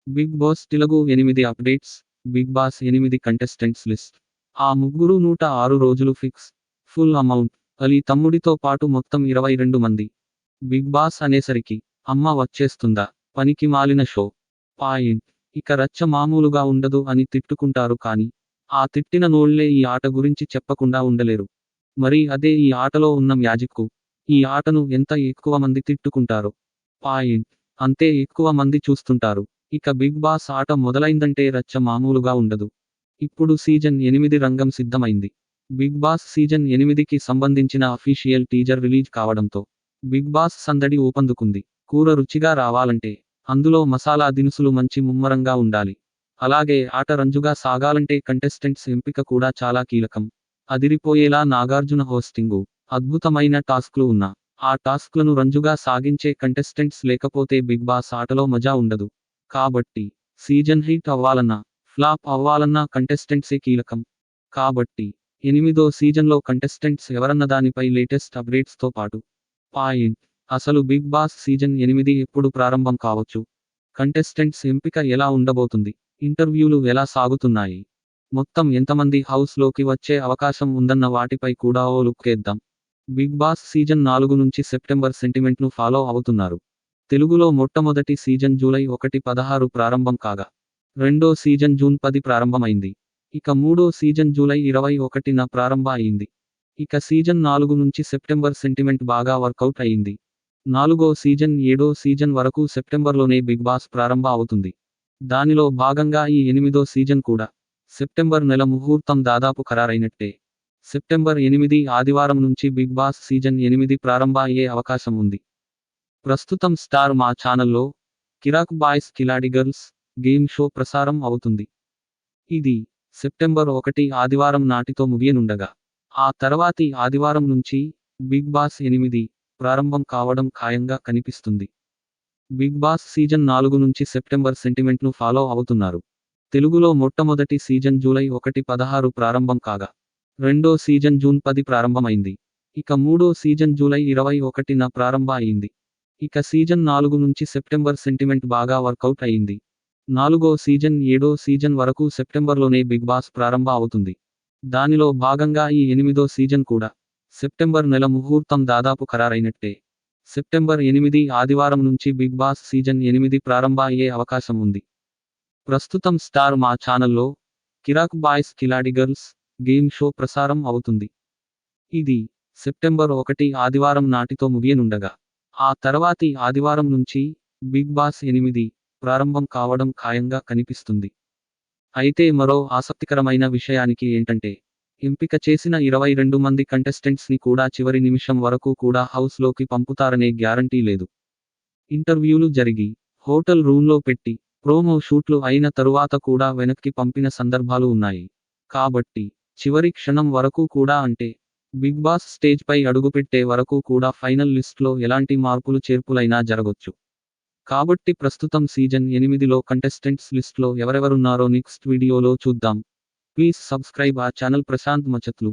Big Boss Telugu 8 updates. Bigg Boss 8 contestants list. ఆ ముగ్గురు 106 రోజులు ఫిక్స్. Full amount. అలీ తమ్ముడితో పాటు మొత్తం 22 మంది. బిగ్ బాస్ అనేసరికి అమ్మ వచ్చేస్తుందా, పనికి మాలిన షో పాయింట్. ఇక రచ్చ మామూలుగా ఉండదు అని తిట్టుకుంటారు కానీ ఆ తిట్టిన నోళ్లే ఈ ఆట గురించి చెప్పకుండా ఉండలేరు. మరి అదే ఈ ఆటలో ఉన్న మ్యాజిక్కు. ఈ ఆటను ఎంత ఎక్కువ మంది తిట్టుకుంటారో పాయింట్ అంతే ఎక్కువ మంది చూస్తుంటారు. ఇక బిగ్ బాస్ ఆట మొదలైందంటే రచ్చ మామూలుగా ఉండదు. ఇప్పుడు సీజన్ 8 రంగం సిద్ధమైంది. బిగ్ బాస్ సీజన్ 8కి సంబంధించిన అఫీషియల్ టీజర్ రిలీజ్ కావడంతో బిగ్ బాస్ సందడి ఊపందుకుంది. కూర రుచిగా రావాలంటే అందులో మసాలా దినుసులు మంచి ముమ్మరంగా ఉండాలి. అలాగే ఆట రంజుగా సాగాలంటే కంటెస్టెంట్స్ ఎంపిక కూడా చాలా కీలకం. అదిరిపోయేలా నాగార్జున హోస్టింగు, అద్భుతమైన టాస్క్లు ఉన్న ఆ టాస్క్లను రంజుగా సాగించే కంటెస్టెంట్స్ లేకపోతే బిగ్ బాస్ ఆటలో మజా ఉండదు. కాబట్టి సీజన్ హిట్ అవ్వాలన్నా, ఫ్లాప్ అవ్వాలన్నా కంటెస్టెంట్సే కీలకం. కాబట్టి 8దో సీజన్లో కంటెస్టెంట్స్ ఎవరన్నదానిపై లేటెస్ట్ అప్డేట్స్తో పాటు పాయింట్. అసలు బిగ్ బాస్ సీజన్ 8 ఎప్పుడు ప్రారంభం కావచ్చు? కంటెస్టెంట్స్ ఎంపిక ఎలా ఉండబోతుంది? ఇంటర్వ్యూలు ఎలా సాగుతున్నాయి? మొత్తం ఎంతమంది హౌస్లోకి వచ్చే అవకాశం ఉందన్న వాటిపై కూడా ఓ లుక్కేద్దాం. బిగ్ బాస్ సీజన్ 4 నుంచి సెప్టెంబర్ సెంటిమెంట్ను ఫాలో అవుతున్నారు. తెలుగులో మొట్టమొదటి సీజన్ జూలై 1, 16 ప్రారంభం కాగా రెండో సీజన్ జూన్ 10 ప్రారంభమైంది. ఇక మూడో సీజన్ జూలై 21న ప్రారంభ అయింది. ఇక సీజన్ 4 నుంచి సెప్టెంబర్ సెంటిమెంట్ బాగా వర్కౌట్ అయింది. నాలుగో సీజన్ 7వ సీజన్ వరకు సెప్టెంబర్లోనే బిగ్ బాస్ ప్రారంభ అవుతుంది. దానిలో భాగంగా ఈ 8దో సీజన్ కూడా సెప్టెంబర్ నెల ముహూర్తం దాదాపు ఖరారైనట్టే. సెప్టెంబర్ 8 ఆదివారం నుంచి బిగ్ బాస్ సీజన్ 8 ప్రారంభ అయ్యే అవకాశం ఉంది. ప్రస్తుతం స్టార్ మా ఛానల్లో కిరాక్ బాయ్స్ కిలాడి గర్ల్స్ గేమ్ షో ప్రసారం అవుతుంది. ఇది సెప్టెంబర్ 1 ఆదివారం నాటితో ముగియనుండగా ఆ తర్వాతి ఆదివారం నుంచి బిగ్ బాస్ 8 ప్రారంభం కావడం ఖాయంగా కనిపిస్తుంది. బిగ్ బాస్ సీజన్ 4 నుంచి సెప్టెంబర్ సెంటిమెంట్ను ఫాలో అవుతున్నారు. తెలుగులో మొట్టమొదటి సీజన్ జూలై 1, 16 ప్రారంభం కాగా రెండో సీజన్ జూన్ 10 ప్రారంభమైంది. ఇక మూడో సీజన్ జూలై 21న ప్రారంభ అయింది. ఇక సీజన్ 4 నుంచి సెప్టెంబర్ సెంటిమెంట్ బాగా వర్కౌట్ అయింది. నాలుగో సీజన్ 7వ సీజన్ వరకు సెప్టెంబర్లోనే బిగ్ బాస్ ప్రారంభ అవుతుంది. దానిలో భాగంగా ఈ 8దో సీజన్ కూడా సెప్టెంబర్ నెల ముహూర్తం దాదాపు ఖరారైనట్టే. సెప్టెంబర్ 8 ఆదివారం నుంచి బిగ్ బాస్ సీజన్ 8 ప్రారంభ అయ్యే అవకాశం ఉంది. ప్రస్తుతం స్టార్ మా ఛానల్లో కిరాక్ బాయ్స్ కిలాడి గర్ల్స్ గేమ్ షో ప్రసారం అవుతుంది. ఇది సెప్టెంబర్ 1 ఆదివారం నాటితో ముగియనుండగా ఆ తర్వాతి ఆదివారం నుంచి బిగ్ బాస్ 8 ప్రారంభం కావడం ఖాయంగా కనిపిస్తుంది. అయితే మరో ఆసక్తికరమైన విషయానికి ఏంటంటే ఎంపిక చేసిన 22 మంది కంటెస్టెంట్స్ని కూడా చివరి నిమిషం వరకు కూడా హౌస్లోకి పంపుతారనే గ్యారంటీ లేదు. ఇంటర్వ్యూలు జరిగి హోటల్ రూమ్లో పెట్టి ప్రోమో షూట్లు అయిన తరువాత కూడా వెనక్కి పంపిన సందర్భాలు ఉన్నాయి. కాబట్టి చివరి క్షణం వరకు కూడా అంటే బిగ్ బాస్ స్టేజ్పై అడుగుపెట్టే వరకు కూడా ఫైనల్ లిస్ట్లో ఎలాంటి మార్పులు చేర్పులైనా జరగొచ్చు. కాబట్టి ప్రస్తుతం సీజన్ 8లో కంటెస్టెంట్స్ లిస్ట్లో ఎవరెవరున్నారో నెక్స్ట్ వీడియోలో చూద్దాం. ప్లీజ్ సబ్స్క్రైబ్ ఆ ఛానల్. ప్రశాంత్ మచత్లు.